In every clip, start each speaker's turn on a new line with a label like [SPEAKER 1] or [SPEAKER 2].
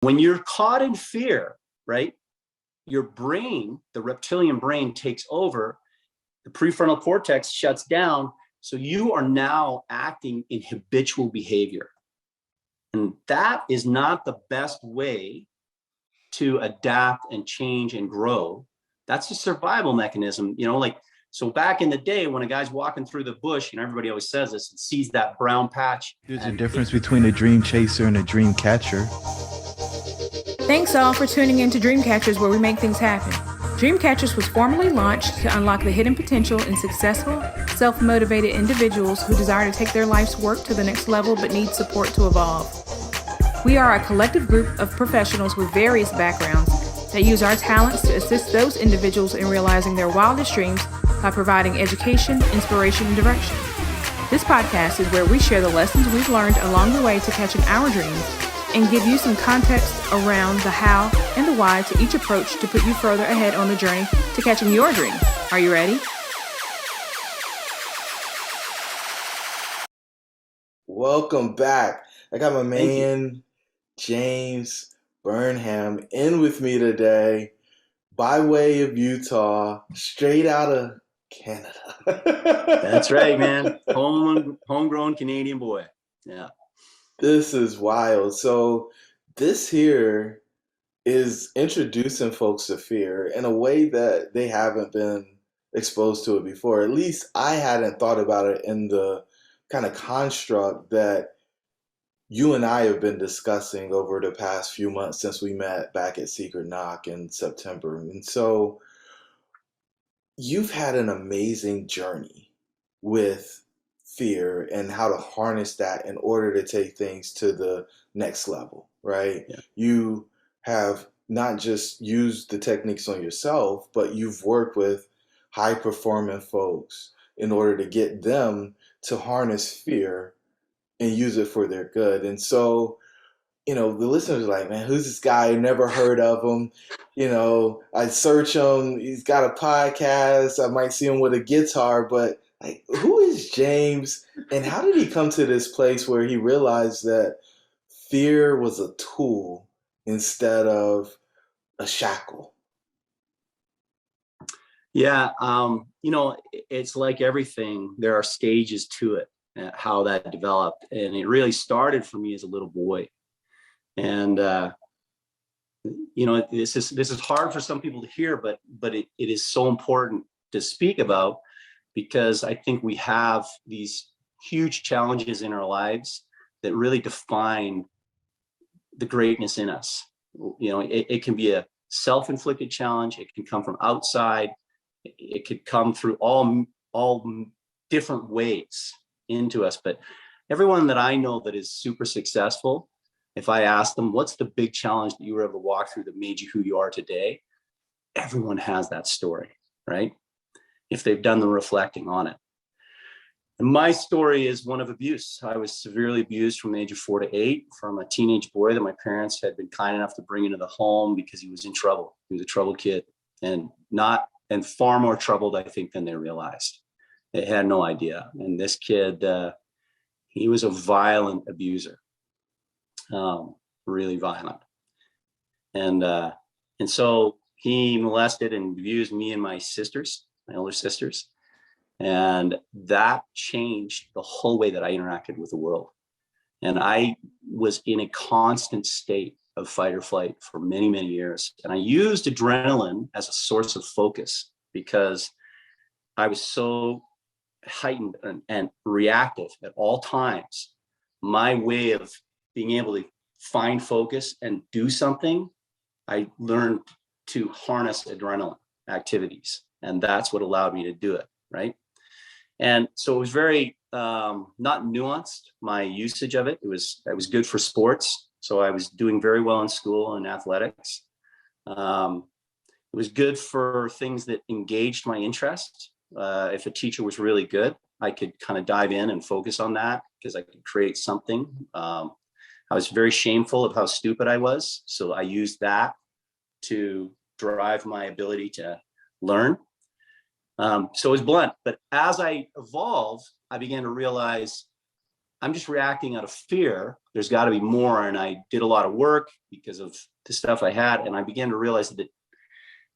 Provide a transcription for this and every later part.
[SPEAKER 1] When you're caught in fear, right, your brain, the reptilian brain, takes over, the prefrontal cortex shuts down, so you are now acting in habitual behavior. And that is not the best way to adapt and change and grow. That's a survival mechanism, so back in the day when a guy's walking through the bush, everybody always says this, and sees that brown patch.
[SPEAKER 2] There's a difference between a dream chaser and a dream catcher.
[SPEAKER 3] Thanks all for tuning in to Dreamcatchers, where we make things happen. Dreamcatchers was formally launched to unlock the hidden potential in successful, self-motivated individuals who desire to take their life's work to the next level but need support to evolve. We are a collective group of professionals with various backgrounds that use our talents to assist those individuals in realizing their wildest dreams by providing education, inspiration, and direction. This podcast is where we share the lessons we've learned along the way to catching our dreams and give you some context around the how and the why to each approach to put you further ahead on the journey to catching your dream. Are you ready?
[SPEAKER 4] Welcome back. I got my man, James Burnham, in with me today by way of Utah, straight out of Canada.
[SPEAKER 1] That's right, man. Homegrown Canadian boy. Yeah.
[SPEAKER 4] This is wild. So this here is introducing folks to fear in a way that they haven't been exposed to it before. At least I hadn't thought about it in the kind of construct that you and I have been discussing over the past few months since we met back at Secret Knock in September. And so you've had an amazing journey with fear and how to harness that in order to take things to the next level, right?
[SPEAKER 1] Yeah.
[SPEAKER 4] You have not just used the techniques on yourself, but you've worked with high performing folks in order to get them to harness fear and use it for their good. And so, the listeners are like, man, who's this guy? Never heard of him. I search him. He's got a podcast. I might see him with a guitar, but like, who is James, and how did he come to this place where he realized that fear was a tool instead of a shackle?
[SPEAKER 1] Yeah, it's like everything. There are stages to it, how that developed, and it really started for me as a little boy. And this is hard for some people to hear, but it is so important to speak about, because I think we have these huge challenges in our lives that really define the greatness in us. It can be a self-inflicted challenge. It can come from outside. It could come through all different ways into us. But everyone that I know that is super successful, if I ask them, what's the big challenge that you were able to walk through that made you who you are today? Everyone has that story, right? If they've done the reflecting on it. And my story is one of abuse. I was severely abused from the age of 4 to 8 from a teenage boy that my parents had been kind enough to bring into the home because he was in trouble. He was a troubled kid, and far more troubled, I think, than they realized. They had no idea. And this kid, he was a violent abuser, really violent. And so he molested and abused me and my sisters, my older sisters. And that changed the whole way that I interacted with the world. And I was in a constant state of fight or flight for many, many years. And I used adrenaline as a source of focus because I was so heightened and reactive at all times. My way of being able to find focus and do something, I learned to harness adrenaline activities. And that's what allowed me to do it, right? And so it was very not nuanced, my usage of it. It was good for sports. So I was doing very well in school and athletics. It was good for things that engaged my interest. If a teacher was really good, I could kind of dive in and focus on that because I could create something. I was very shameful of how stupid I was. So I used that to drive my ability to learn. So it was blunt. But as I evolved, I began to realize I'm just reacting out of fear. There's got to be more. And I did a lot of work because of the stuff I had. And I began to realize that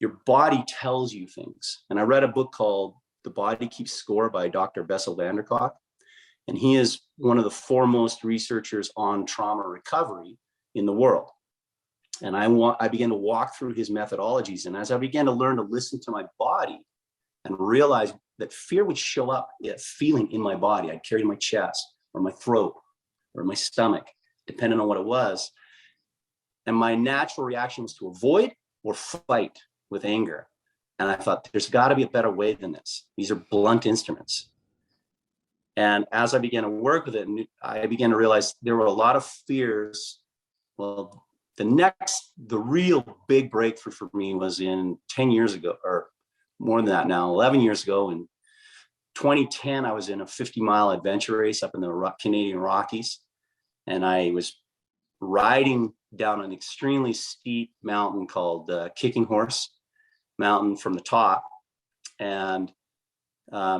[SPEAKER 1] your body tells you things. And I read a book called The Body Keeps Score by Dr. Bessel van der Kolk. And he is one of the foremost researchers on trauma recovery in the world. And I began to walk through his methodologies. And as I began to learn to listen to my body and realize that fear would show up, a feeling in my body, I'd carry in my chest or my throat or my stomach, depending on what it was. And my natural reaction was to avoid or fight with anger. And I thought, there's got to be a better way than this. These are blunt instruments. And as I began to work with it, I began to realize there were a lot of fears. Well, the real big breakthrough for me was in 10 years ago, or more than that now, 11 years ago. In 2010, I was in a 50-mile adventure race up in the Canadian Rockies. And I was riding down an extremely steep mountain called Kicking Horse Mountain from the top. And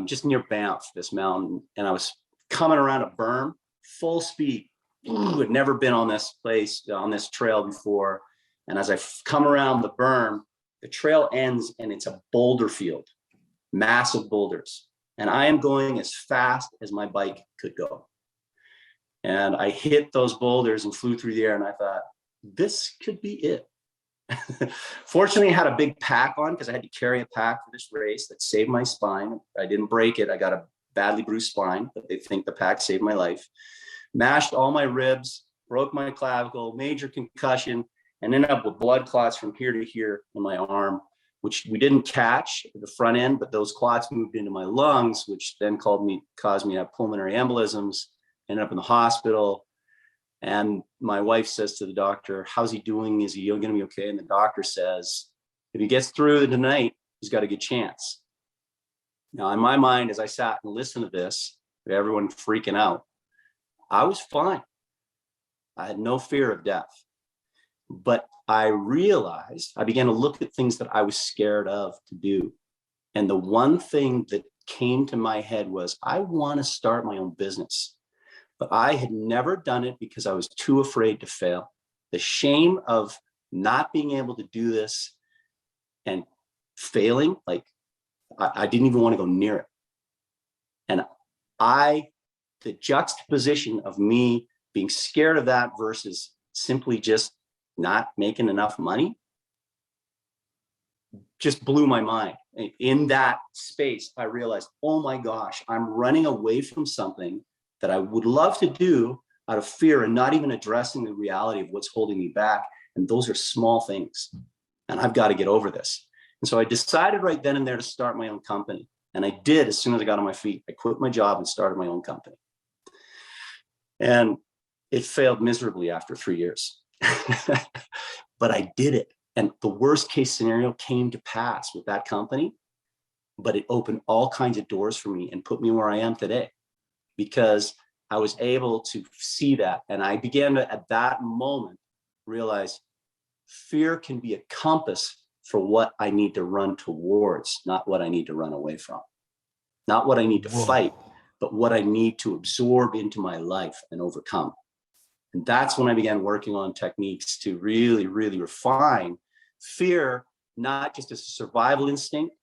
[SPEAKER 1] just near Banff, this mountain. And I was coming around a berm, full speed. Had never been on this trail before. And as I come around the berm, the trail ends and it's a boulder field, massive boulders. And I am going as fast as my bike could go. And I hit those boulders and flew through the air. And I thought, this could be it. Fortunately, I had a big pack on because I had to carry a pack for this race that saved my spine. I didn't break it. I got a badly bruised spine, but they think the pack saved my life. Mashed all my ribs, broke my clavicle, major concussion, and ended up with blood clots from here to here in my arm, which we didn't catch at the front end, but those clots moved into my lungs, which then caused me to have pulmonary embolisms, ended up in the hospital. And my wife says to the doctor, how's he doing? Is he going to be okay? And the doctor says, if he gets through tonight, he's got a good chance. Now, in my mind, as I sat and listened to this, everyone freaking out, I was fine. I had no fear of death. But I began to look at things that I was scared of to do. And the one thing that came to my head was, I want to start my own business. But I had never done it because I was too afraid to fail. The shame of not being able to do this and failing, like I didn't even want to go near it. And the juxtaposition of me being scared of that versus simply just not making enough money just blew my mind. In that space, I realized, oh my gosh, I'm running away from something that I would love to do out of fear and not even addressing the reality of what's holding me back. And those are small things. And I've got to get over this. And so I decided right then and there to start my own company. And I did as soon as I got on my feet. I quit my job and started my own company. And it failed miserably after 3 years. But I did it. And the worst case scenario came to pass with that company. But it opened all kinds of doors for me and put me where I am today, because I was able to see that. And I began to, at that moment, realize fear can be a compass for what I need to run towards, not what I need to run away from, not what I need to fight, but what I need to absorb into my life and overcome. And that's when I began working on techniques to really, really refine fear, not just as a survival instinct,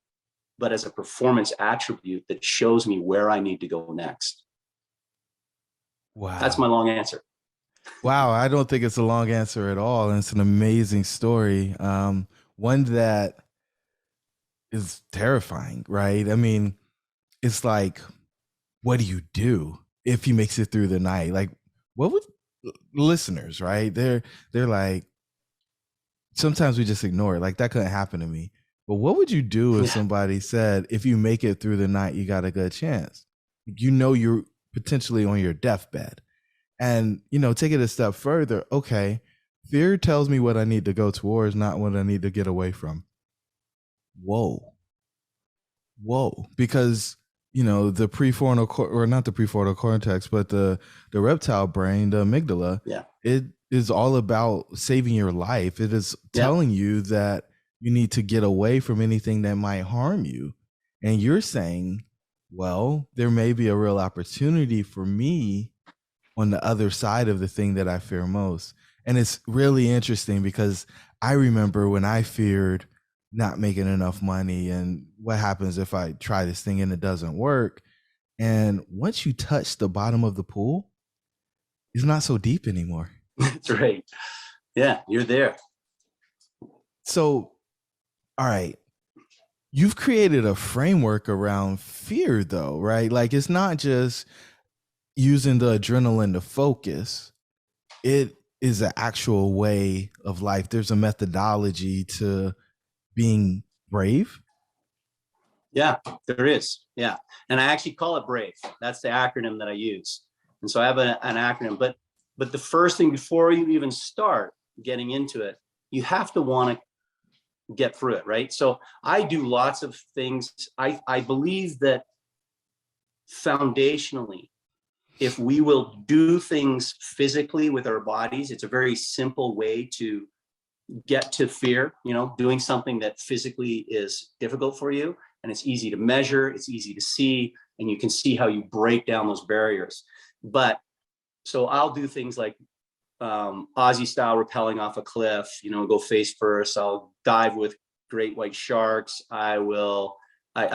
[SPEAKER 1] but as a performance attribute that shows me where I need to go next.
[SPEAKER 2] Wow.
[SPEAKER 1] That's my long answer.
[SPEAKER 2] Wow. I don't think it's a long answer at all. And it's an amazing story. One that is terrifying, right? I mean, it's like, what do you do if he makes it through the night? Like, what would listeners, right? They're like, sometimes we just ignore it. Like, that couldn't happen to me. But what would you do if somebody said, if you make it through the night, you got a good chance? You know, you're potentially on your deathbed. And, take it a step further. Okay, fear tells me what I need to go towards, not what I need to get away from. Whoa. Because, the prefrontal, or not the prefrontal cortex, but the reptile brain, the amygdala, it is all about saving your life. It is telling you that you need to get away from anything that might harm you. And you're saying, well, there may be a real opportunity for me on the other side of the thing that I fear most. And it's really interesting because I remember when I feared not making enough money and what happens if I try this thing and it doesn't work. And once you touch the bottom of the pool, it's not so deep anymore.
[SPEAKER 1] That's right. Yeah, you're there.
[SPEAKER 2] So, all right. You've created a framework around fear, though, right? Like, it's not just using the adrenaline to focus. It is an actual way of life. There's a methodology to being brave.
[SPEAKER 1] Yeah, there is. Yeah. And I actually call it BRAVE. That's the acronym that I use. And so I have an acronym, but the first thing before you even start getting into it, you have to want to get through it, right? So I do lots of things. I believe that foundationally, if we will do things physically with our bodies, it's a very simple way to get to fear, doing something that physically is difficult for you. And it's easy to measure, it's easy to see, and you can see how you break down those barriers. But so I'll do things like Aussie style rappelling off a cliff, go face first. I'll dive with great white sharks. I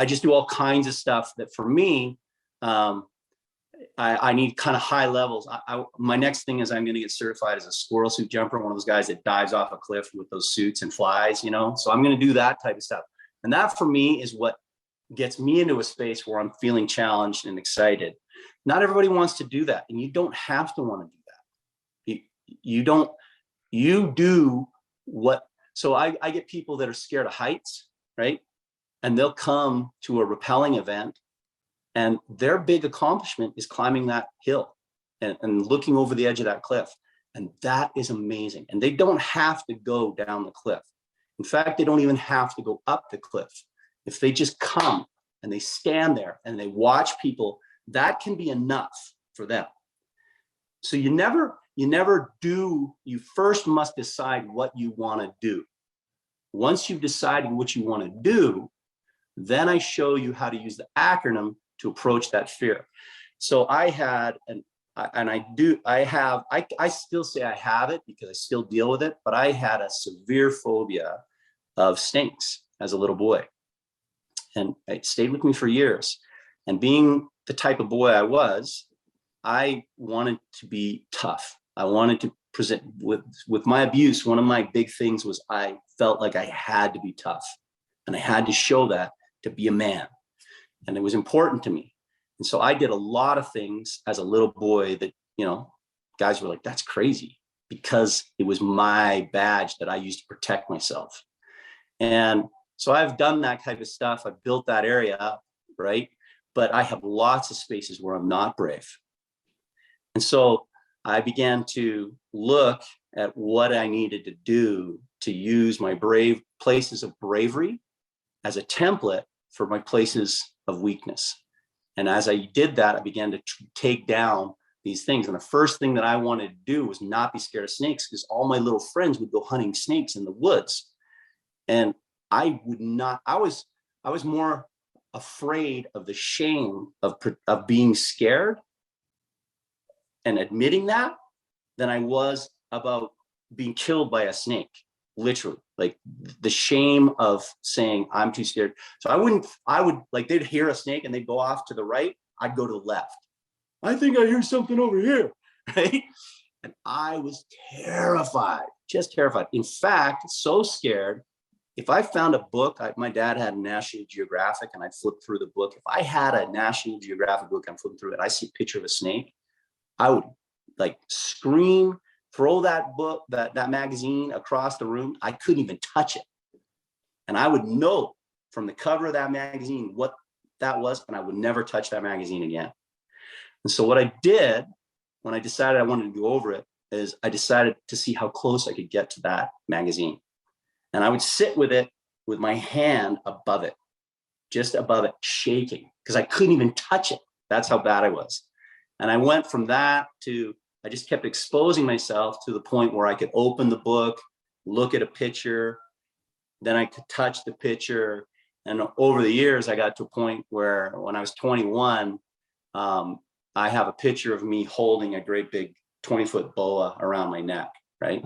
[SPEAKER 1] just do all kinds of stuff that for me, I need kind of high levels. My next thing is I'm going to get certified as a squirrel suit jumper, one of those guys that dives off a cliff with those suits and flies, so I'm going to do that type of stuff. And that for me is what gets me into a space where I'm feeling challenged and excited. Not everybody wants to do that. And you don't have to want to do that. You do what, so I get people that are scared of heights, right? And they'll come to a rappelling event and their big accomplishment is climbing that hill and looking over the edge of that cliff. And that is amazing. And they don't have to go down the cliff. In fact, they don't even have to go up the cliff. If they just come and they stand there and they watch people, that can be enough for them. So you first must decide what you want to do. Once you've decided what you want to do, then I show you how to use the acronym to approach that fear. So I still say I have it because I still deal with it, but I had a severe phobia of snakes as a little boy. And it stayed with me for years. And being the type of boy I was, I wanted to be tough. I wanted to present with my abuse. One of my big things was I felt like I had to be tough and I had to show that to be a man. And it was important to me. And so I did a lot of things as a little boy that, guys were like, that's crazy, because it was my badge that I used to protect myself. And so I've done that type of stuff. I've built that area up, right? But I have lots of spaces where I'm not brave. And so I began to look at what I needed to do to use my brave places of bravery as a template for my places of weakness. And as I did that, I began to take down these things. And the first thing that I wanted to do was not be scared of snakes, because all my little friends would go hunting snakes in the woods. And I was more afraid of the shame of being scared and admitting that than I was about being killed by a snake. Literally, like the shame of saying I'm too scared. So I would like, they'd hear a snake and they'd go off to the right. I'd go to the left. I think I hear something over here, right? And I was terrified, just terrified. In fact, so scared. If I found a book, my dad had a National Geographic and I'd flip through the book. If I had a National Geographic book, I'm flipping through it, I see a picture of a snake, I would like scream, throw that book, that magazine across the room. I couldn't even touch it. And I would know from the cover of that magazine what that was, and I would never touch that magazine again. And so what I did when I decided I wanted to go over it is I decided to see how close I could get to that magazine. And I would sit with it with my hand above it, just above it, shaking, because I couldn't even touch it. That's how bad I was. And I went from that to, I just kept exposing myself to the point where I could open the book, look at a picture, then I could touch the picture. And over the years, I got to a point where when I was 21, I have a picture of me holding a great big 20-foot boa around my neck, right?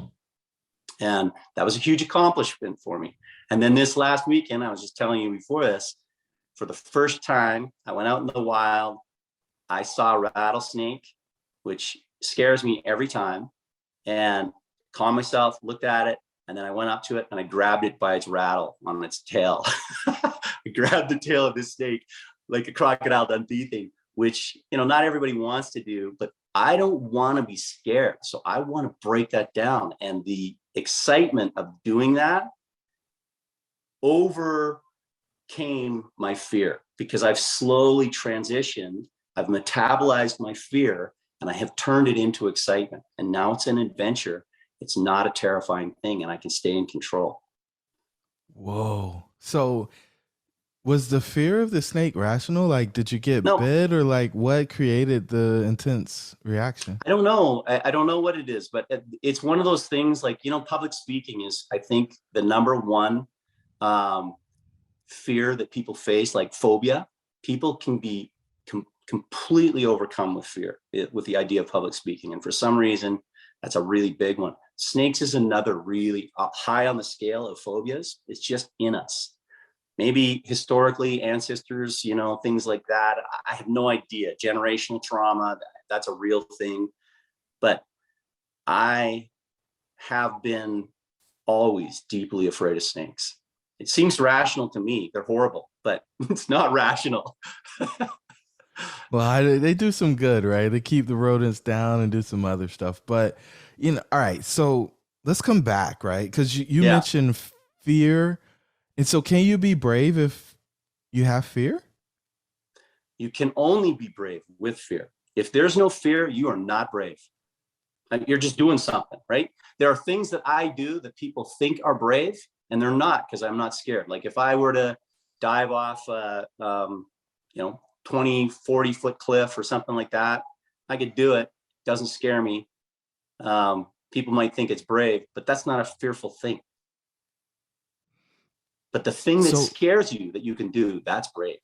[SPEAKER 1] And that was a huge accomplishment for me. And then this last weekend, I was just telling you before this, for the first time, I went out in the wild. I saw a rattlesnake, which scares me every time, and calmed myself, looked at it, and then I went up to it and I grabbed it by its rattle on its tail. I grabbed the tail of this snake like a Crocodile Dundee thing, which, you know, not everybody wants to do, but I don't want to be scared. So I want to break that down. And the excitement of doing that overcame my fear, because I've slowly transitioned. I've metabolized my fear and I have turned it into excitement. And now it's an adventure. It's not a terrifying thing, and I can stay in control.
[SPEAKER 2] Whoa. So was the fear of the snake rational? Like, did you get
[SPEAKER 1] No.
[SPEAKER 2] bit, or like what created the intense reaction?
[SPEAKER 1] I don't know. I don't know what it is, but it's one of those things, like, you know, public speaking is, I think, the number one fear that people face, like phobia. People can be completely overcome with fear, with the idea of public speaking. And for some reason, that's a really big one. Snakes is another really high on the scale of phobias. It's just in us. Maybe historically, ancestors, you know, things like that. I have no idea. Generational trauma, that's a real thing. But I have been always deeply afraid of snakes. It seems rational to me. They're horrible, but it's not rational.
[SPEAKER 2] Well, they do some good, right? They keep the rodents down and do some other stuff. But, you know, all right. So let's come back, right? Because you mentioned fear. And so can you be brave if you have fear?
[SPEAKER 1] You can only be brave with fear. If there's no fear, you are not brave. You're just doing something, right? There are things that I do that people think are brave, and they're not, because I'm not scared. Like if I were to dive off, 20, 40 foot cliff or something like that, I could do it. Doesn't scare me. People might think it's brave, but that's not a fearful thing. But the thing that scares you that you can do, that's brave.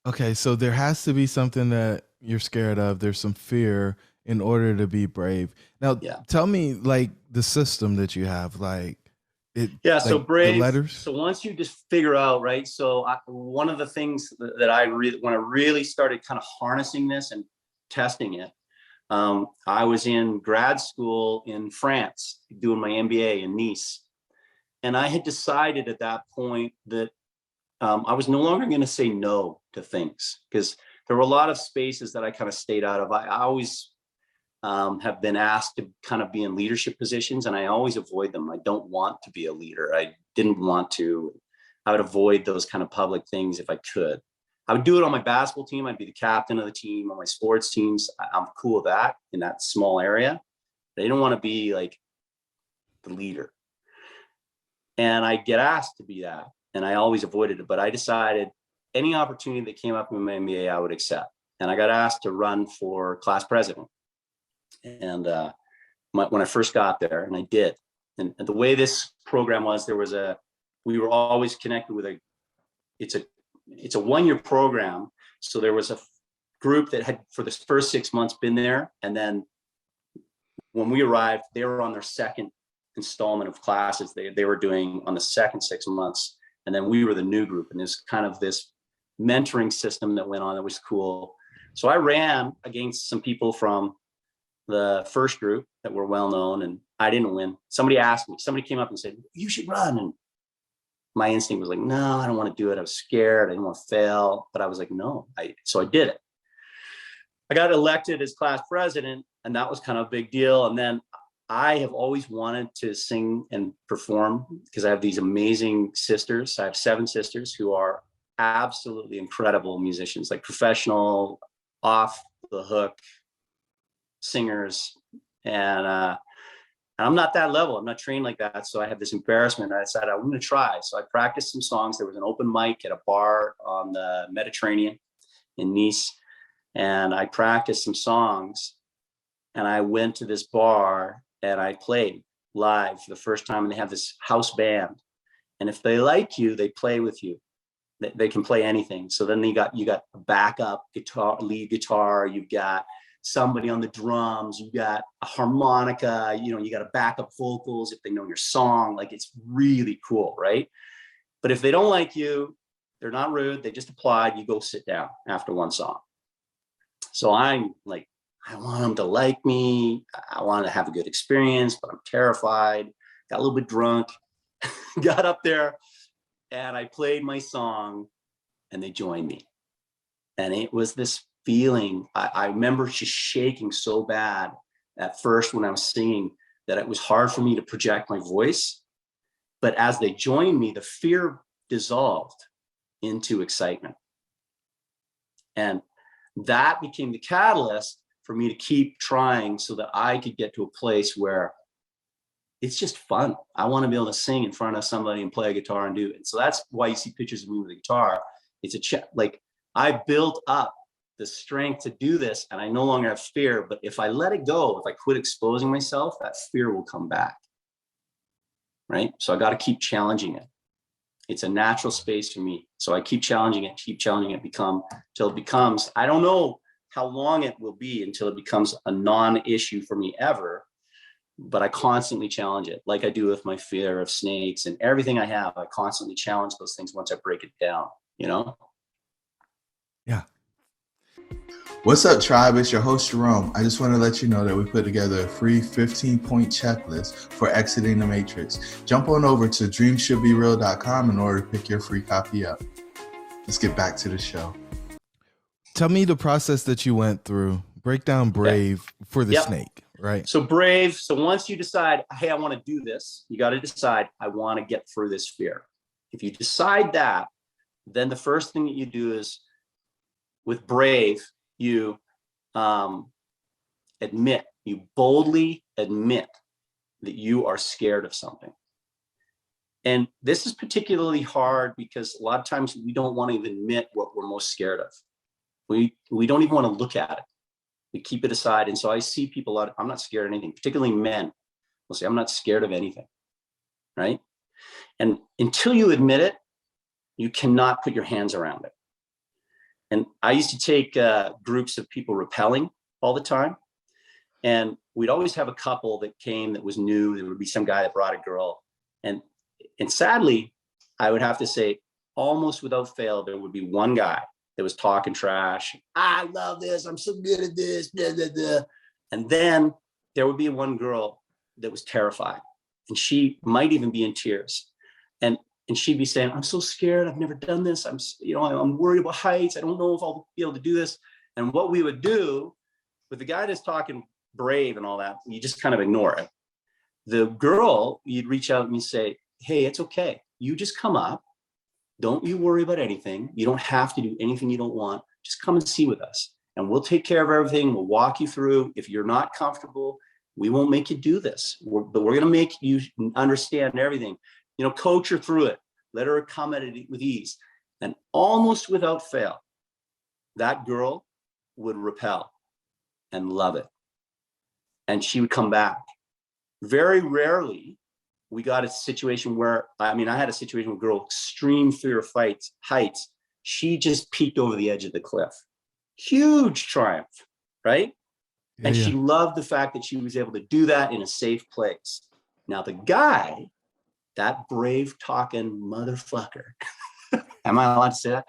[SPEAKER 2] Okay, so there has to be something that you're scared of. There's some fear in order to be brave. Now, tell me, like, the system that you have, like it.
[SPEAKER 1] Yeah,
[SPEAKER 2] like
[SPEAKER 1] so brave.
[SPEAKER 2] The letters.
[SPEAKER 1] So once you just figure out, right? So one of the things that I really, when I really started kind of harnessing this and testing it, I was in grad school in France doing my MBA in Nice. And I had decided at that point that I was no longer going to say no to things, because there were a lot of spaces that I kind of stayed out of. I always have been asked to kind of be in leadership positions, and I always avoid them. I don't want to be a leader. I didn't want to. I would avoid those kind of public things if I could. I would do it on my basketball team. I'd be the captain of the team. On my sports teams, I'm cool with that in that small area. But I don't want to be like the leader. And I get asked to be that, and I always avoided it. But I decided any opportunity that came up in my MBA, I would accept. And I got asked to run for class president. And when I first got there, and I did. And the way this program was, we were always connected with it's a one-year program. So there was a group that had, for the first 6 months, been there. And then when we arrived, they were on their second installment of classes they were doing on the second 6 months. And then we were the new group, and there's kind of this mentoring system that went on that was cool. So I ran against some people from the first group that were well known, and I didn't win. Somebody came up and said, you should run. And my instinct was like, no, I don't want to do it. I was scared. I didn't want to fail, but I was like, no. So I did it. I got elected as class president, and that was kind of a big deal. And then I have always wanted to sing and perform, because I have these amazing sisters. I have 7 sisters who are absolutely incredible musicians, like professional, off the hook singers. And I'm not that level. I'm not trained like that. So I had this embarrassment. I decided I'm going to try. So I practiced some songs. There was an open mic at a bar on the Mediterranean in Nice. And I practiced some songs, and I went to this bar and I played live for the first time. And they have this house band. And if they like you, they play with you. They can play anything. So then you got a backup guitar, lead guitar, you've got somebody on the drums, you've got a harmonica, you got a backup vocals if they know your song. Like, it's really cool, right? But if they don't like you, they're not rude, they just applied, you go sit down after one song. So I'm like, I want them to like me, I want to have a good experience, but I'm terrified, got a little bit drunk, got up there, and I played my song, and they joined me. And it was this feeling, I remember just shaking so bad at first when I was singing that it was hard for me to project my voice. But as they joined me, the fear dissolved into excitement. And that became the catalyst for me to keep trying so that I could get to a place where it's just fun. I want to be able to sing in front of somebody and play a guitar and do it. And so that's why you see pictures of me with a guitar. It's like, I built up the strength to do this, and I no longer have fear. But if I let it go, if I quit exposing myself, that fear will come back. Right? So I got to keep challenging it. It's a natural space for me. So I keep challenging it, till it becomes, I don't know how long it will be until it becomes a non-issue for me ever. But I constantly challenge it, like I do with my fear of snakes and everything I have. I constantly challenge those things once I break it down,
[SPEAKER 2] Yeah.
[SPEAKER 5] What's up, tribe? It's your host, Jerome. I just want to let you know that we put together a free 15-point checklist for exiting the matrix. Jump on over to dreamshouldbereal.com in order to pick your free copy up. Let's get back to the show.
[SPEAKER 2] Tell me the process that you went through. Break down Brave for the snake, right?
[SPEAKER 1] So Brave. So once you decide, hey, I want to do this, you got to decide, I want to get through this fear. If you decide that, then the first thing that you do is, with Brave, you boldly admit that you are scared of something. And this is particularly hard because a lot of times we don't want to even admit what we're most scared of. We don't even want to look at it. We keep it aside. And so I see people a lot, I'm not scared of anything, particularly men will say, I'm not scared of anything, right? And until you admit it, you cannot put your hands around it. And I used to take groups of people rappelling all the time. And we'd always have a couple that came that was new. There would be some guy that brought a girl. And sadly, I would have to say, almost without fail, there would be one guy that was talking trash. I love this. I'm so good at this. Blah, blah, blah. And then there would be one girl that was terrified. And she might even be in tears. And she'd be saying, I'm so scared. I've never done this. I'm worried about heights. I don't know if I'll be able to do this. And what we would do with the guy that's talking brave and all that, you just kind of ignore it. The girl, you'd reach out and you say, hey, it's okay. You just come up. Don't you worry about anything. You don't have to do anything you don't want. Just come and see with us. And we'll take care of everything. We'll walk you through. If you're not comfortable, we won't make you do this. But we're going to make you understand everything. Coach her through it. Let her come at it with ease. And almost without fail, that girl would repel and love it. And she would come back. Very rarely, we got a situation where, I had a situation with a girl, extreme fear of heights. She just peeked over the edge of the cliff. Huge triumph, right? And she loved the fact that she was able to do that in a safe place. Now, the guy, that brave talking motherfucker, am I allowed to say that?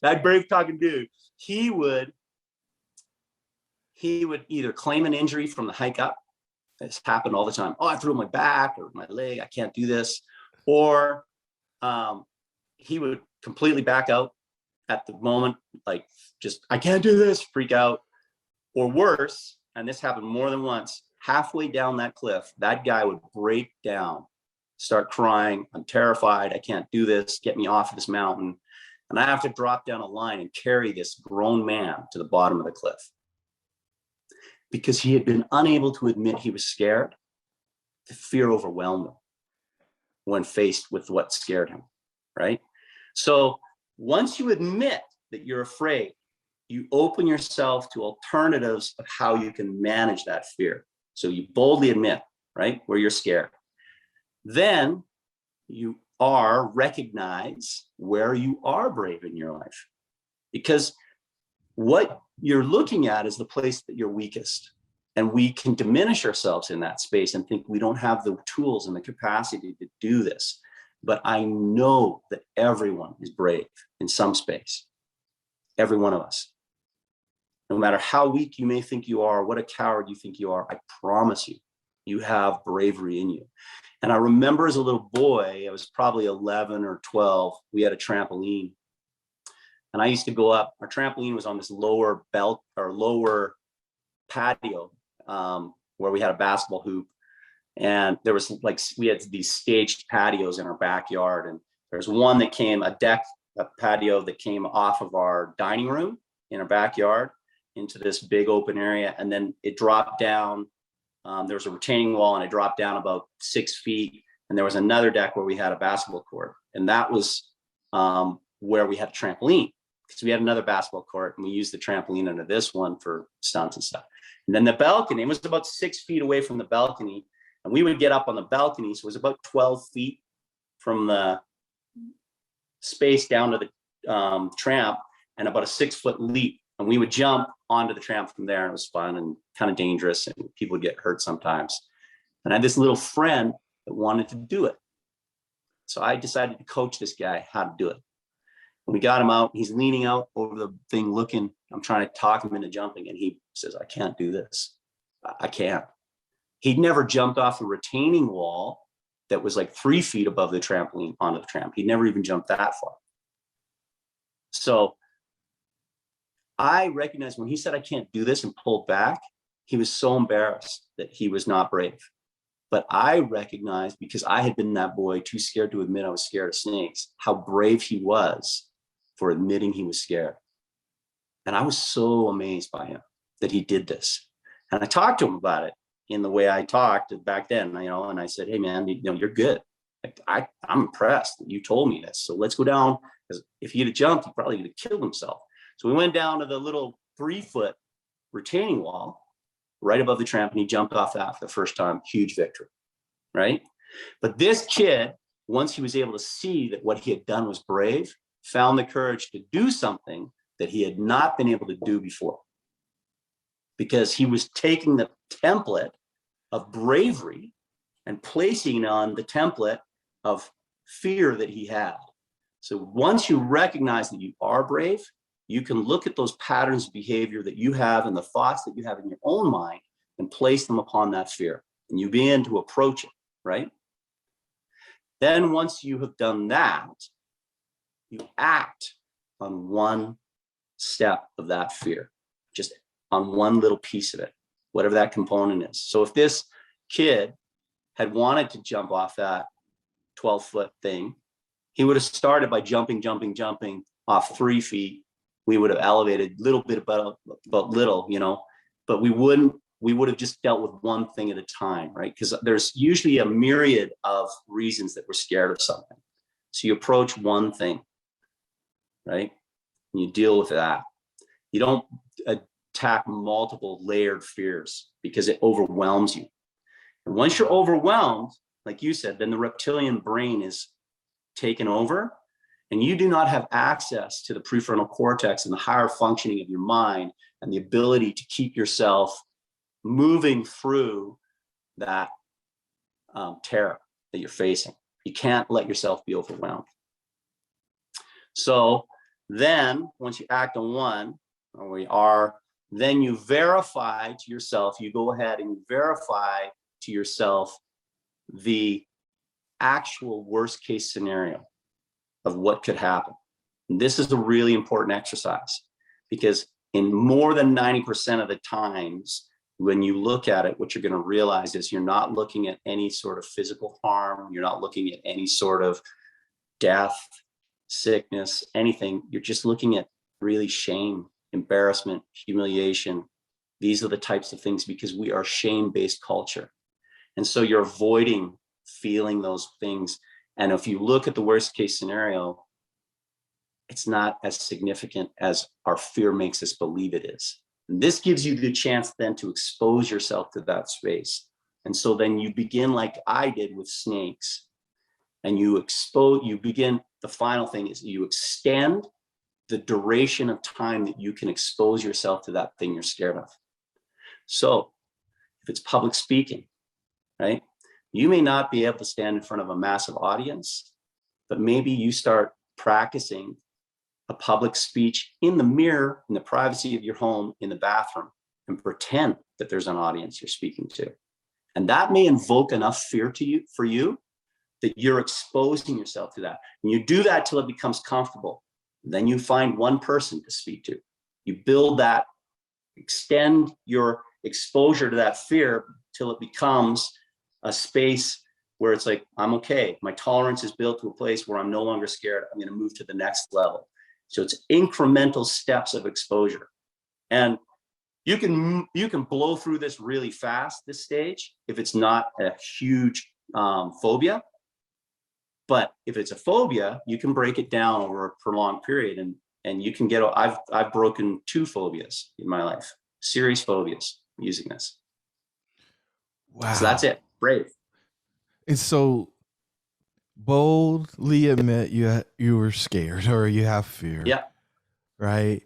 [SPEAKER 1] That brave talking dude, he would either claim an injury from the hike up. This happened all the time. Oh, I threw my back or my leg. I can't do this. Or he would completely back out at the moment, like just, I can't do this, freak out. Or worse, and this happened more than once, halfway down that cliff, that guy would break down, start crying. I'm terrified. I can't do this. Get me off of this mountain. And I have to drop down a line and carry this grown man to the bottom of the cliff. Because he had been unable to admit he was scared, the fear overwhelmed him when faced with what scared him, right? So once you admit that you're afraid, you open yourself to alternatives of how you can manage that fear. So you boldly admit, right, where you're scared. Then you recognize where you are brave in your life, because what you're looking at is the place that you're weakest. And we can diminish ourselves in that space and think we don't have the tools and the capacity to do this. But I know that everyone is brave in some space. Every one of us. No matter how weak you may think you are, what a coward you think you are, I promise you, you have bravery in you. And I remember as a little boy, I was probably 11 or 12, we had a trampoline. And I used to go up, our trampoline was on this lower patio where we had a basketball hoop. And there was we had these staged patios in our backyard. And there's one that came, a patio that came off of our dining room in our backyard into this big open area. And then it dropped down. There was a retaining wall and it dropped down about 6 feet. And there was another deck where we had a basketball court. And that was where we had a trampoline, because we had another basketball court and we used the trampoline under this one for stunts and stuff. And then the balcony, it was about 6 feet away from the balcony. And we would get up on the balcony. So it was about 12 feet from the space down to the tramp, and about a 6-foot leap. And we would jump onto the tramp from there. And it was fun and kind of dangerous, and people would get hurt sometimes. And I had this little friend that wanted to do it. So I decided to coach this guy how to do it. And we got him out. He's leaning out over the thing looking. I'm trying to talk him into jumping. And he says, I can't do this. I can't. He'd never jumped off a retaining wall that was like 3 feet above the trampoline onto the tramp. He'd never even jumped that far. So I recognized when he said, I can't do this, and pulled back, he was so embarrassed that he was not brave. But I recognized, because I had been that boy too scared to admit I was scared of snakes, how brave he was for admitting he was scared. And I was so amazed by him that he did this. And I talked to him about it in the way I talked back then, and I said, hey man, you're good. I'm impressed that you told me this. So let's go down, because if he'd have jumped, he probably would have killed himself. So we went down to the little 3-foot retaining wall right above the tramp, and he jumped off that for the first time. Huge victory, right? But this kid, once he was able to see that what he had done was brave, found the courage to do something that he had not been able to do before, because he was taking the template of bravery and placing on the template of fear that he had. So once you recognize that you are brave, you can look at those patterns of behavior that you have and the thoughts that you have in your own mind and place them upon that fear. And you begin to approach it, right? Then once you have done that, you act on one step of that fear, just on one little piece of it, whatever that component is. So if this kid had wanted to jump off that 12-foot thing, he would have started by jumping off 3 feet. We would have elevated a little bit about little, but we would have just dealt with one thing at a time, right? Because there's usually a myriad of reasons that we're scared of something. So you approach one thing, right? And you deal with that. You don't attack multiple layered fears, because it overwhelms you. And once you're overwhelmed, like you said, then the reptilian brain is taken over, and you do not have access to the prefrontal cortex and the higher functioning of your mind and the ability to keep yourself moving through that terror that you're facing. You can't let yourself be overwhelmed. So then once you act on one, then you verify to yourself, you go ahead and verify to yourself the actual worst case scenario of what could happen. And this is a really important exercise, because in more than 90% of the times when you look at it, what you're going to realize is you're not looking at any sort of physical harm. You're not looking at any sort of death, sickness, anything. You're just looking at really shame, embarrassment, humiliation. These are the types of things, because we are shame-based culture. And so you're avoiding feeling those things. And if you look at the worst case scenario, it's not as significant as our fear makes us believe it is. And this gives you the chance then to expose yourself to that space. And so then you begin, like I did with snakes, and the final thing is you extend the duration of time that you can expose yourself to that thing you're scared of. So if it's public speaking, right? You may not be able to stand in front of a massive audience, but maybe you start practicing a public speech in the mirror, in the privacy of your home, in the bathroom, and pretend that there's an audience you're speaking to. And that may invoke enough fear for you that you're exposing yourself to that. And you do that till it becomes comfortable. Then you find one person to speak to. You build that, extend your exposure to that fear till it becomes a space where it's like, I'm okay. My tolerance is built to a place where I'm no longer scared. I'm going to move to the next level. So it's incremental steps of exposure. And you can blow through this really fast, this stage, if it's not a huge phobia. But if it's a phobia, you can break it down over a prolonged period, and you can get. I've broken 2 phobias in my life, serious phobias, using this.
[SPEAKER 2] Wow.
[SPEAKER 1] So that's it. Brave.
[SPEAKER 2] And so boldly admit you were scared or you have fear.
[SPEAKER 1] Yeah.
[SPEAKER 2] Right.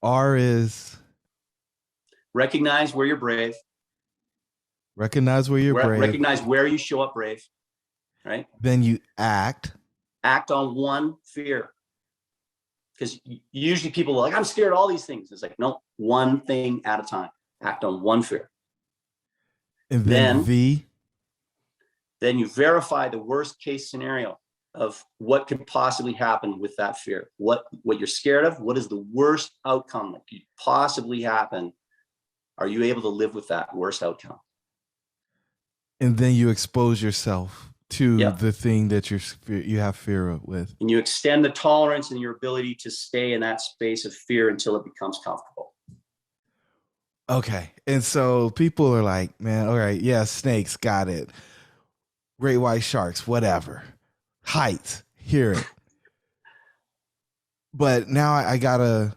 [SPEAKER 2] R is
[SPEAKER 1] recognize where you're brave.
[SPEAKER 2] Recognize where you're brave.
[SPEAKER 1] Recognize where you show up brave. Right.
[SPEAKER 2] Then you act
[SPEAKER 1] on one fear. Because usually people are like, I'm scared of all these things. It's like, no, one thing at a time. Act on one fear.
[SPEAKER 2] And then
[SPEAKER 1] then you verify the worst case scenario of what could possibly happen with that fear. What you're scared of, what is the worst outcome that could possibly happen? Are you able to live with that worst outcome?
[SPEAKER 2] And then you expose yourself to the thing that you have fear with.
[SPEAKER 1] And you extend the tolerance and your ability to stay in that space of fear until it becomes comfortable.
[SPEAKER 2] Okay. And so people are like, man, all right, yeah, snakes, got it. Great white sharks, whatever. Heights, hear it. But now I gotta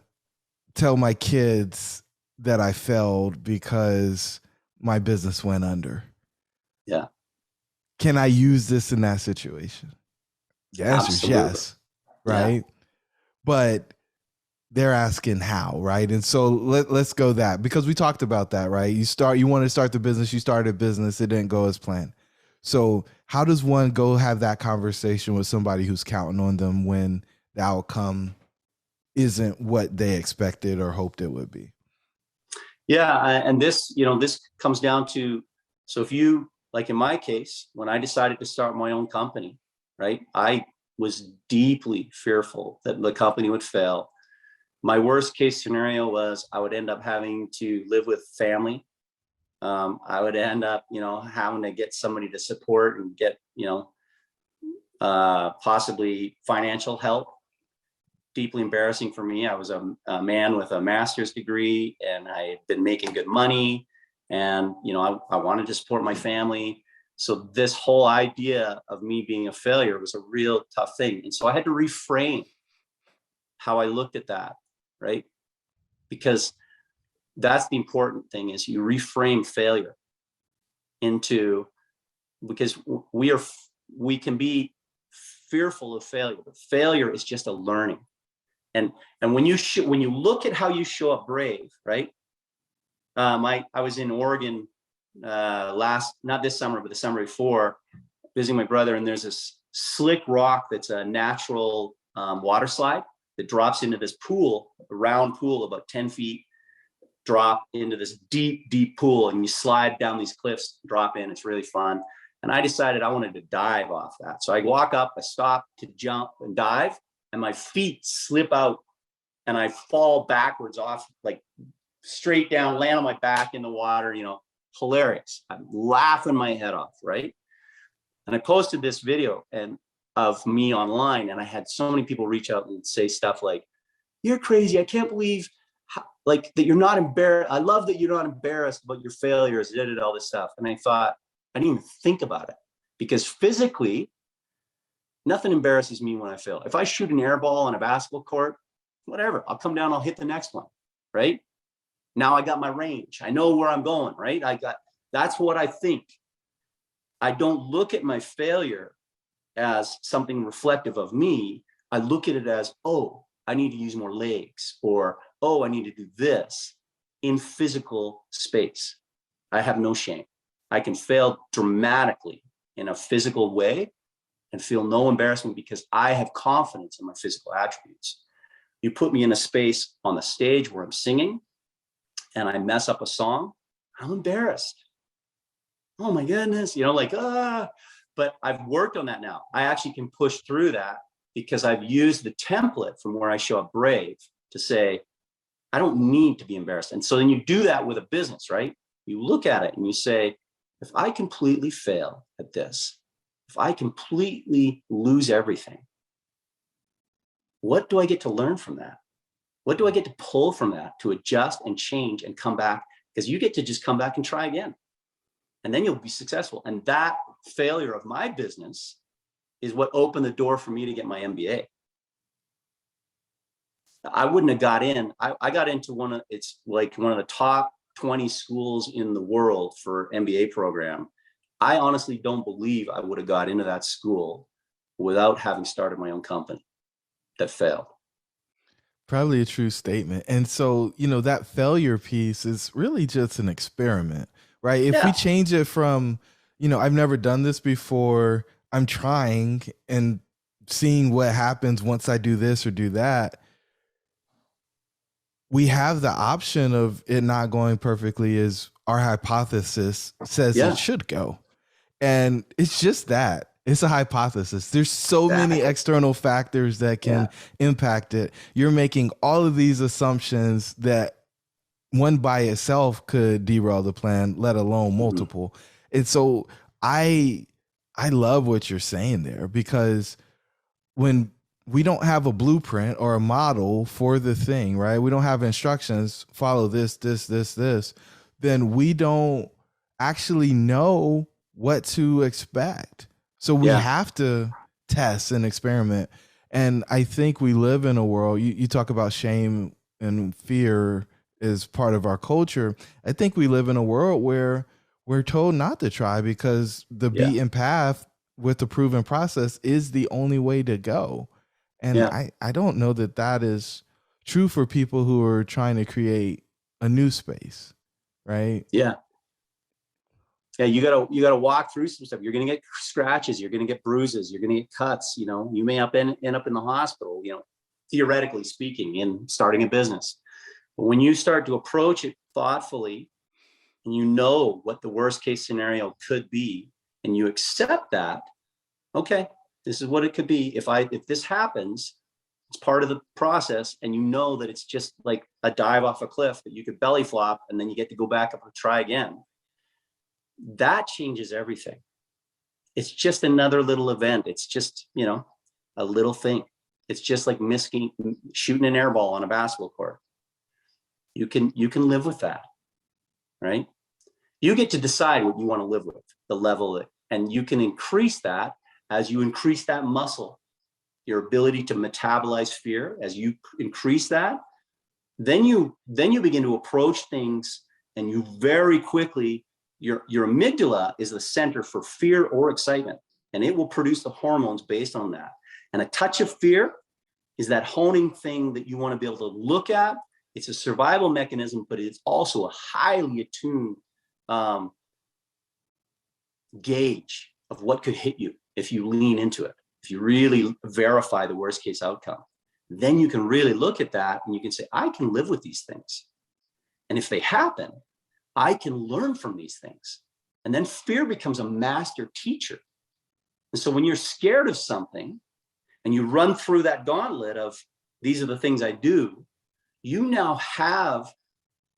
[SPEAKER 2] tell my kids that I failed because my business went under.
[SPEAKER 1] Yeah.
[SPEAKER 2] Can I use this in that situation? The answer is yes, right? Yeah. But they're asking how, right? And so let's go that, because we talked about that, right? You want to start the business, you started a business, it didn't go as planned. So how does one go have that conversation with somebody who's counting on them when the outcome isn't what they expected or hoped it would be?
[SPEAKER 1] Yeah, and this comes down to, so if you, like in my case, when I decided to start my own company, right, I was deeply fearful that the company would fail. My worst case scenario was I would end up having to live with family. I would end up, having to get somebody to support and get, possibly financial help. Deeply embarrassing for me. I was a man with a master's degree, and I had been making good money, and I wanted to support my family. So this whole idea of me being a failure was a real tough thing, and so I had to reframe how I looked at that, right? Because that's the important thing, is you reframe failure into, because we can be fearful of failure, but failure is just a learning. And when you look at how you show up brave, right? I was in Oregon not this summer, but the summer before, visiting my brother, and there's this slick rock that's a natural water slide that drops into this pool, a round pool about 10 feet, drop into this deep, deep pool, and you slide down these cliffs, drop in. It's really fun. And I decided I wanted to dive off that. So I walk up, I stop to jump and dive, and my feet slip out and I fall backwards off, like straight down, land on my back in the water, hilarious. I'm laughing my head off, right? And I posted this video of me online, and I had so many people reach out and say stuff like, "You're crazy. I can't believe that you're not embarrassed. I love that you're not embarrassed about your failures, all this stuff." And I thought, I didn't even think about it, because physically, nothing embarrasses me when I fail. If I shoot an air ball on a basketball court, whatever, I'll come down, I'll hit the next one, right? Now I got my range. I know where I'm going, right? That's what I think. I don't look at my failure as something reflective of me. I look at it as, oh, I need to use more legs, or, oh, I need to do this in physical space. I have no shame. I can fail dramatically in a physical way and feel no embarrassment because I have confidence in my physical attributes. You put me in a space on the stage where I'm singing and I mess up a song, I'm embarrassed. Oh my goodness, but I've worked on that now. I actually can push through that because I've used the template from where I show up brave to say, I don't need to be embarrassed. And so then you do that with a business, right? You look at it and you say, if I completely fail at this, if I completely lose everything, what do I get to learn from that? What do I get to pull from that to adjust and change and come back? Because you get to just come back and try again. And then you'll be successful. And that failure of my business is what opened the door for me to get my MBA. I wouldn't have got in. I got into one of the top 20 schools in the world for MBA program. I honestly don't believe I would have got into that school without having started my own company that failed.
[SPEAKER 2] Probably a true statement. And so, that failure piece is really just an experiment, right? If we change it from, I've never done this before, I'm trying and seeing what happens once I do this or do that, we have the option of it not going perfectly as our hypothesis says it should go. And it's just that. It's a hypothesis. There's so many external factors that can impact it. You're making all of these assumptions that one by itself could derail the plan, let alone multiple. And so I love what you're saying there, because when we don't have a blueprint or a model for the thing, right? We don't have instructions, follow this, then we don't actually know what to expect. So we have to test and experiment. And I think we live in a world, you talk about shame and fear is part of our culture. I think we live in a world where we're told not to try because the beaten path with the proven process is the only way to go. And I don't know that is true for people who are trying to create a new space, right?
[SPEAKER 1] Yeah, you gotta walk through some stuff. You're gonna get scratches, you're gonna get bruises, you're gonna get cuts. You may end up in the hospital. Theoretically speaking, in starting a business. But when you start to approach it thoughtfully, and you know what the worst case scenario could be, and you accept that, okay, this is what it could be. If this happens, it's part of the process, and you know that it's just like a dive off a cliff that you could belly flop, and then you get to go back up and try again. That changes everything. It's just another little event. It's just, a little thing. It's just like shooting an air ball on a basketball court. You can live with that, right? You get to decide what you want to live with, the level, and you can increase that as you increase that muscle, your ability to metabolize fear. As you increase that, then you begin to approach things, and you very quickly, your amygdala is the center for fear or excitement, and it will produce the hormones based on that. And a touch of fear is that honing thing that you want to be able to look at. It's a survival mechanism, but it's also a highly attuned gauge of what could hit you if you lean into it. If you really verify the worst case outcome, then you can really look at that and you can say, I can live with these things. And if they happen, I can learn from these things. And then fear becomes a master teacher. And so when you're scared of something and you run through that gauntlet of these are the things I do, you now have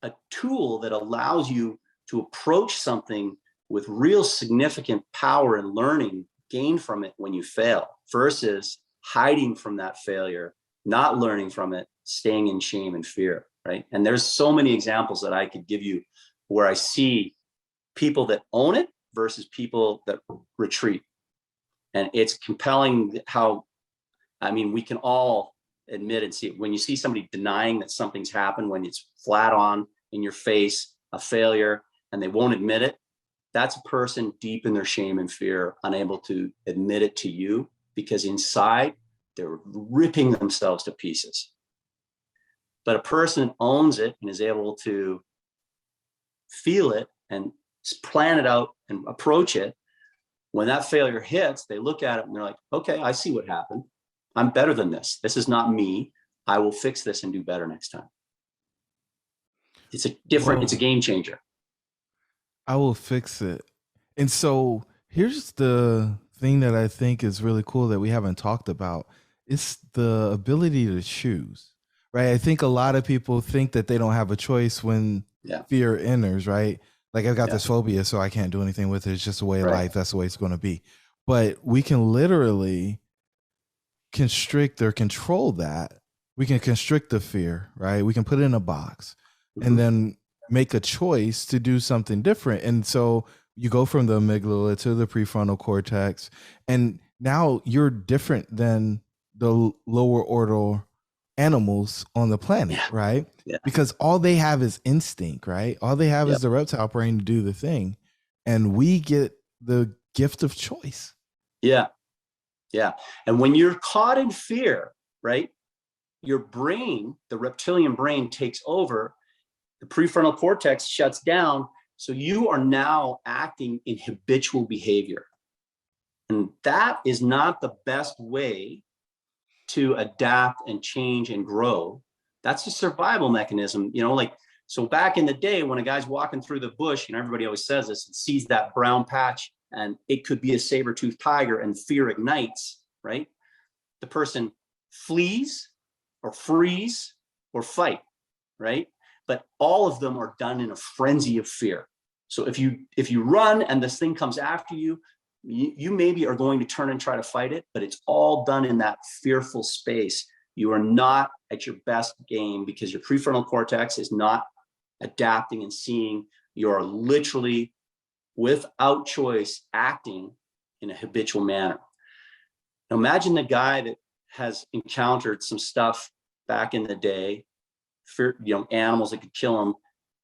[SPEAKER 1] a tool that allows you to approach something with real significant power and learning gained from it when you fail, versus hiding from that failure, not learning from it, staying in shame and fear, right? And there's so many examples that I could give you where I see people that own it versus people that retreat. And it's compelling how, we can all admit and see it. When you see somebody denying that something's happened, when it's flat on in your face, a failure, and they won't admit it, that's a person deep in their shame and fear, unable to admit it to you, because inside they're ripping themselves to pieces. But a person owns it and is able to feel it and plan it out and approach it. When that failure hits, they look at it and they're like, okay, I see what happened. I'm better than this. This is not me. I will fix this and do better next time. It's a game changer.
[SPEAKER 2] I will fix it. And so here's the thing that I think is really cool that we haven't talked about. It's the ability to choose, right? I think a lot of people think that they don't have a choice when fear enters, right? Like, I've got this phobia, so I can't do anything with it. It's just a way of life. That's the way it's going to be. But we can literally constrict or control that. We can constrict the fear, right? We can put it in a box and then make a choice to do something different. And so you go from the amygdala to the prefrontal cortex, and now you're different than the lower order animals on the planet, right? Yeah. Because all they have is instinct, right? All they have is the reptile brain to do the thing. And we get the gift of choice.
[SPEAKER 1] Yeah. Yeah. And when you're caught in fear, right, your brain, the reptilian brain, takes over. The prefrontal cortex shuts down. So you are now acting in habitual behavior. And that is not the best way to adapt and change and grow. That's a survival mechanism, like, so back in the day when a guy's walking through the bush, everybody always says this, and sees that brown patch, and it could be a saber-toothed tiger, and fear ignites, right? The person flees or freeze or fight, right? But all of them are done in a frenzy of fear. So if you run and this thing comes after you, you maybe are going to turn and try to fight it, but it's all done in that fearful space. You are not at your best game because your prefrontal cortex is not adapting and seeing. You're literally, without choice, acting in a habitual manner. Now imagine the guy that has encountered some stuff back in the day, fear, animals that could kill him,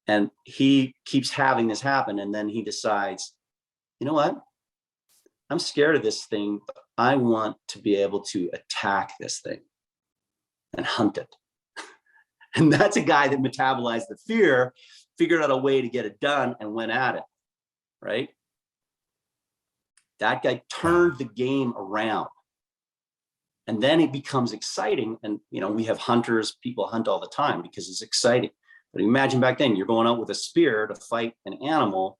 [SPEAKER 1] and he keeps having this happen, and then he decides, you know what? I'm scared of this thing, but I want to be able to attack this thing and hunt it. And that's a guy that metabolized the fear, figured out a way to get it done, and went at it, right? That guy turned the game around. And then it becomes exciting. And, we have hunters, people hunt all the time because it's exciting. But imagine back then, you're going out with a spear to fight an animal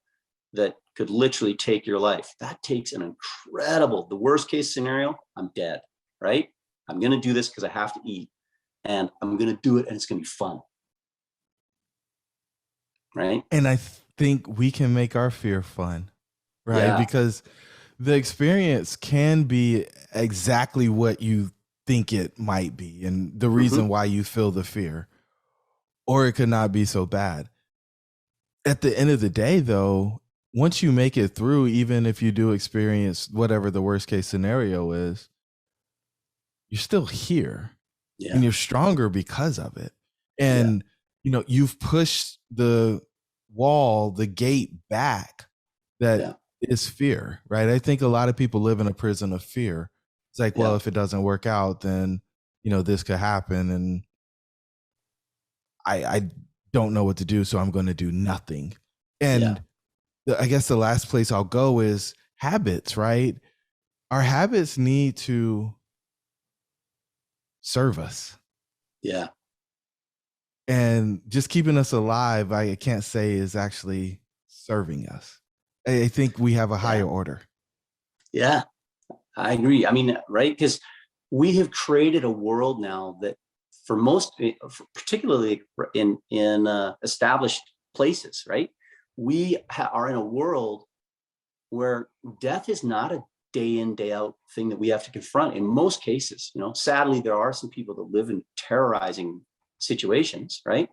[SPEAKER 1] that could literally take your life. That takes an incredible, the worst case scenario, I'm dead, right? I'm going to do this because I have to eat, and I'm going to do it, and it's going to be fun. Right.
[SPEAKER 2] And I think we can make our fear fun, right? Yeah. Because the experience can be exactly what you think it might be, and the reason why you feel the fear, or it could not be so bad. At the end of the day, though, once you make it through, even if you do experience whatever the worst case scenario is, you're still here, and you're stronger because of it. And, you've pushed the wall, the gate back that is fear, right? I think a lot of people live in a prison of fear. It's like, well, if it doesn't work out, then, this could happen. And I don't know what to do, so I'm going to do nothing. And I guess the last place I'll go is habits, right? Our habits need to serve us.
[SPEAKER 1] Yeah.
[SPEAKER 2] And just keeping us alive, I can't say is actually serving us. I think we have a higher order.
[SPEAKER 1] Yeah, I agree. I mean, right? Because we have created a world now that for most, particularly in established places, right? We are in a world where death is not a day in, day out thing that we have to confront in most cases. Sadly, there are some people that live in terrorizing situations, right?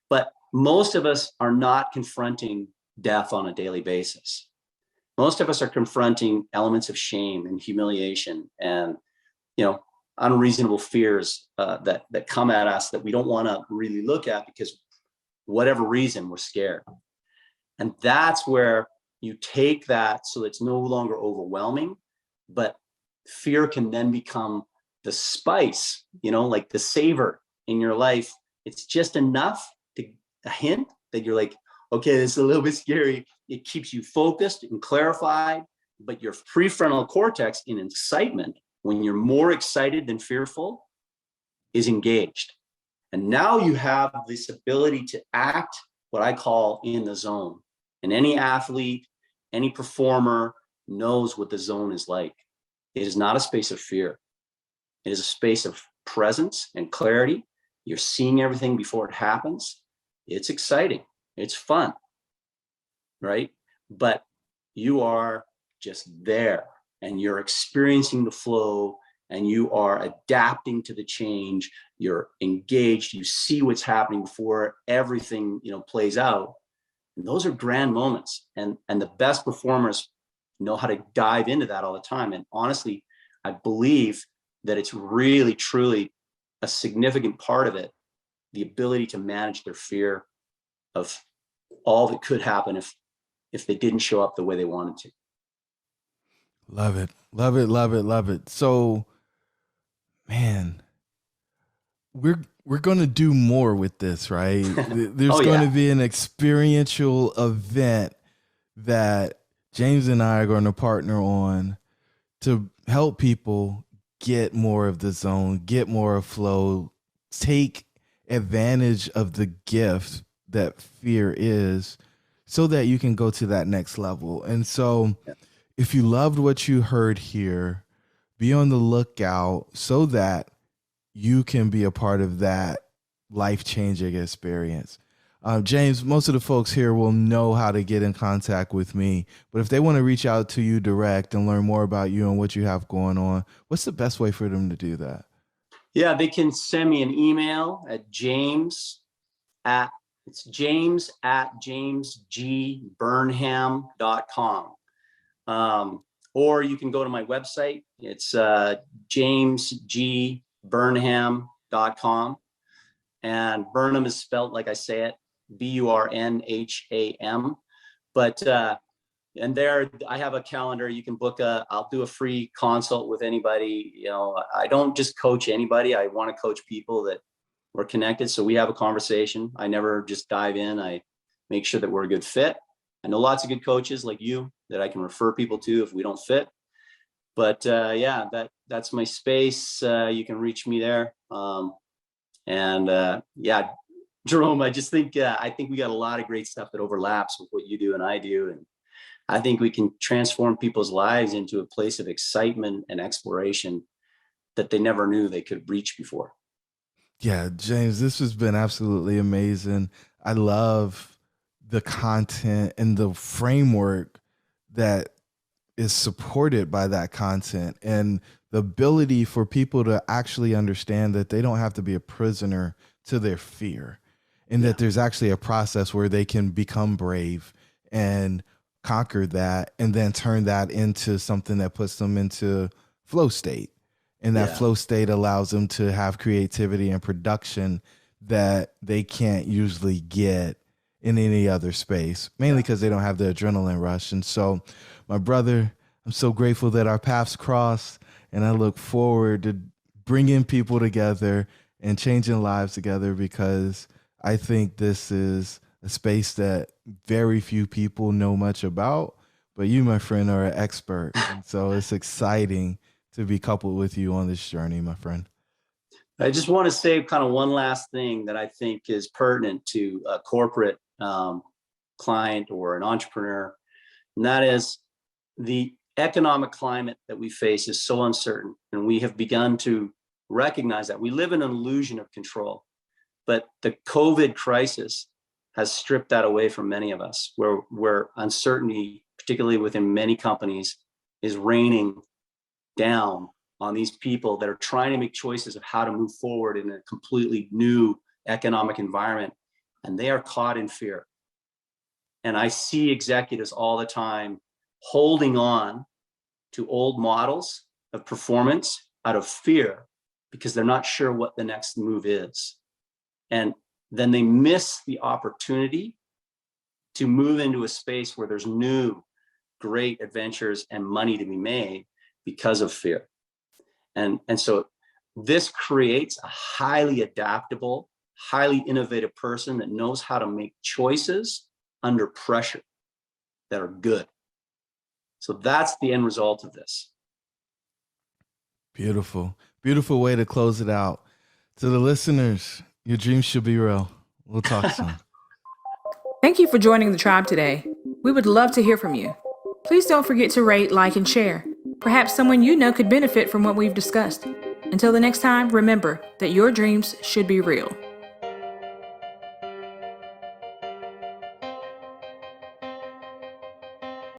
[SPEAKER 1] But most of us are not confronting death on a daily basis. Most of us are confronting elements of shame and humiliation and, unreasonable fears that come at us that we don't want to really look at because whatever reason we're scared. And that's where, you take that so it's no longer overwhelming, but fear can then become the spice, like the savor in your life. It's just enough to a hint that you're like, okay, this is a little bit scary. It keeps you focused and clarified, but your prefrontal cortex in excitement, when you're more excited than fearful, is engaged. And now you have this ability to act what I call in the zone. And any athlete, any performer knows what the zone is like. It is not a space of fear. It is a space of presence and clarity. You're seeing everything before it happens. It's exciting. It's fun, right? But you are just there and you're experiencing the flow and you are adapting to the change. You're engaged. You see what's happening before everything, plays out. And those are grand moments. And the best performers know how to dive into that all the time. And honestly, I believe that it's really, truly a significant part of it, the ability to manage their fear of all that could happen if they didn't show up the way they wanted to.
[SPEAKER 2] Love it. Love it. Love it. Love it. So, man, we're going to do more with this, right? There's going to be an experiential event that James and I are going to partner on to help people get more of the zone, get more of flow, take advantage of the gift that fear is so that you can go to that next level. And so if you loved what you heard here, be on the lookout so that you can be a part of that life-changing experience. James, most of the folks here will know how to get in contact with me, but if they want to reach out to you direct and learn more about you and what you have going on, what's the best way for them to do that?
[SPEAKER 1] Yeah, they can send me an email at james@jamesgburnham.com. Or you can go to my website. It's jamesgburnham.com. And Burnham is spelled like I say it, Burnham. But and there I have a calendar. You can book I'll do a free consult with anybody. I don't just coach anybody. I want to coach people that we're connected. So we have a conversation. I never just dive in. I make sure that we're a good fit. I know lots of good coaches like you that I can refer people to if we don't fit. But that's my space. You can reach me there. Jerome, I just think I think we got a lot of great stuff that overlaps with what you do and I do, and I think we can transform people's lives into a place of excitement and exploration that they never knew they could reach before.
[SPEAKER 2] Yeah, James, this has been absolutely amazing. I love the content and the framework that is supported by that content and the ability for people to actually understand that they don't have to be a prisoner to their fear and that there's actually a process where they can become brave and conquer that and then turn that into something that puts them into flow state. And that flow state allows them to have creativity and production that they can't usually get in any other space, mainly because they don't have the adrenaline rush. And so, my brother, I'm so grateful that our paths crossed, and I look forward to bringing people together and changing lives together, because I think this is a space that very few people know much about, but you, my friend, are an expert. And so it's exciting to be coupled with you on this journey, my friend.
[SPEAKER 1] I just want to say kind of one last thing that I think is pertinent to a corporate client or an entrepreneur, and that is the economic climate that we face is so uncertain, and we have begun to recognize that we live in an illusion of control. But the COVID crisis has stripped that away from many of us, where uncertainty, particularly within many companies, is raining down on these people that are trying to make choices of how to move forward in a completely new economic environment, and they are caught in fear. And I see executives all the time holding on to old models of performance out of fear because they're not sure what the next move is. And then they miss the opportunity to move into a space where there's new, great adventures and money to be made because of fear. And so this creates a highly adaptable, highly innovative person that knows how to make choices under pressure that are good. So that's the end result of this.
[SPEAKER 2] Beautiful. Beautiful way to close it out. To the listeners, your dreams should be real. We'll talk soon.
[SPEAKER 3] Thank you for joining the tribe today. We would love to hear from you. Please don't forget to rate, like, and share. Perhaps someone you know could benefit from what we've discussed. Until the next time, remember that your dreams should be real.